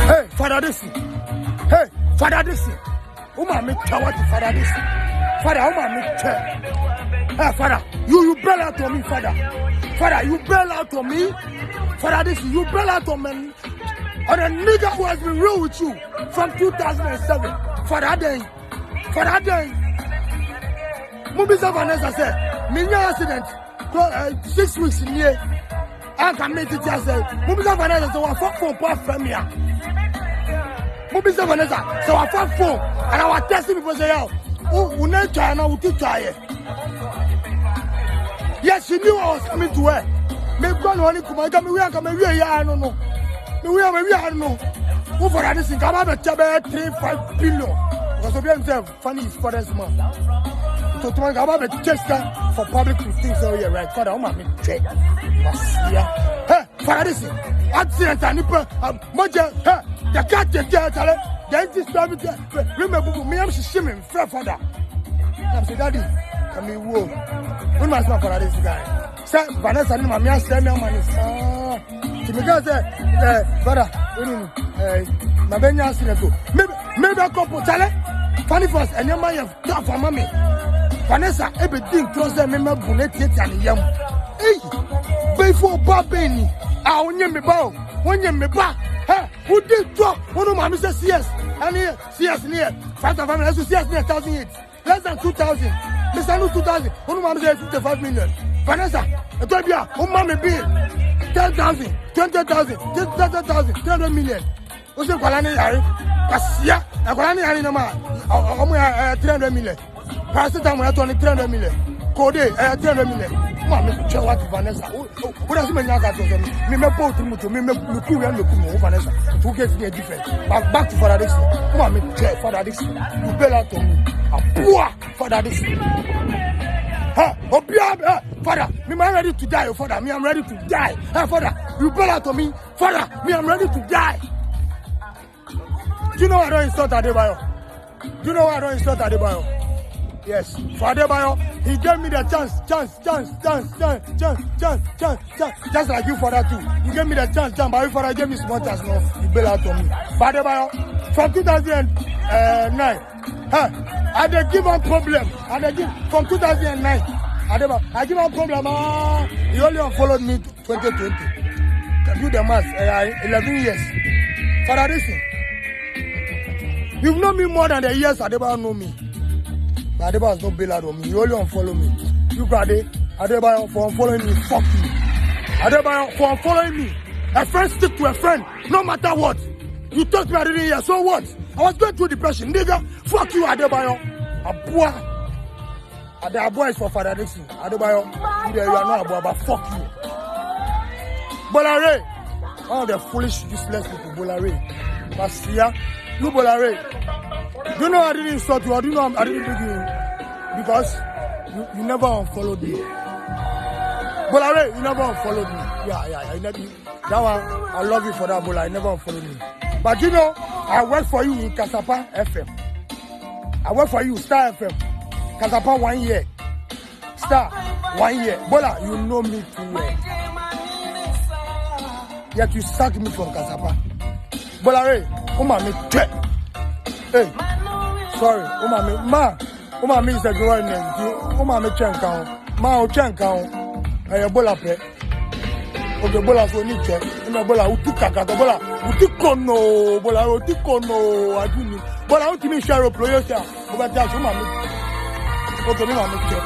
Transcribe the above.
Hey, Father Dickson. Hey, Father Dickson. Me tell what Father Dickson. Father, me tell. Hey, Father, you bail out on me, Father. Father, you bail out on me. Father Dickson, you bail out on me. On a nigga who has been real with you from 2007. Father, then. Mubisa Vanessa said, Minya accident, 6 weeks in here. I can make it just say, Mubisa Vanessa, so I fought for poor family. Mubisa Vanessa, so I fought for, and I was testing people say, oh, we need to know what to try. Yes, she knew I was coming to her. Maybe one morning, come on, we are coming here, I don't know. We are no. Who for this thing? Come out of 3-5 billion. Because we have funny is for this man. So to come out of Chester for public to think so here, right? Father, I'm a check. Hey, for this thing. Accident and nipper, Moja, the cat, the dentist, remember me, I'm shimming, fair father. I'm saying, Daddy, come in, whoa. Who must not for this guy? Sir, Vanessa, and my man, send me money. Because brother, my baby has seen it too. Maybe a couple tell funny first, and your man have tough for mommy. Vanessa, everything close them, remember bullet and yam. Hey, before Babini, I won't me bow, when you me back. Hey, who did talk? One of my Mr. CS, and here, CS near 5,000, CS near 1,008, less than 2,000, Mr. 2,000, one of my Mr. 55 million. Vanessa, I told you, oh, mommy bill. 10,000, 20,000, 30,000, 300 million. What's the Kalani Harry? Kasia, a Kalani Harry no man. 300 million. Paracetamol at only 300 million. Code 300 million. Mamma, what Vanessa? What does mean? Me both to me, me Vanessa. Who gets me a different? But back to Father Dickson. Mamma, Father Dickson. You bail out on me. A poor Father Dickson. Father, me I'm ready to die, Father. Me I'm ready to die. Hey, Father, you bail out on me. Father, me I'm ready to die. Do you know I don't insult Adebayo? Do you know why I don't insult Adebayo? Yes, for Adebayo, he gave me the chance, just like you, Father, too. You gave me the chance, but you, Father, gave me small chance, no, you bail out on me. But Adebayo, from 2009, I did give him problem. From 2009, I give him problem. He only unfollowed me 2020. Can do the math, 11 years. Father, listen. You've known me more than the years Adebayo know me. But Adebayo has no bail out on me. You only unfollow me. You got it. Adebayo for unfollowing me, fuck you. Adebayo for unfollowing me. A friend stick to a friend, no matter what. You talk me, I didn't hear. So what? I was going through depression. Nigga, fuck you, Adebayo. Abua. Abua is for Father Dickson. Adebayo, you are not Abua, but fuck you. Bolare. One of the foolish, useless people, Bolare. Basia. You Bolare. Do you know I didn't insult you? Or do you know I didn't bring you in? Because you never unfollowed me. Bolare, you never unfollowed me. Yeah. That one, I love you for that, Bola. I never unfollowed me. But you know, I work for you in Kasapa FM. I work for you, Star FM. Kasapa 1 year. Star, 1 year. Bola, you know me too well. Yet you sacked me from Kasapa. Bola, hey, me check. Hey, sorry, me is a girl name. Me check count. Ma, check count. Hey, Bola, pay. Okay, Bola, so need check. Bola, utikaka, Bola, utikono, Bola, utikono. I do need. Bola, ultimate share of players. Okay, me check.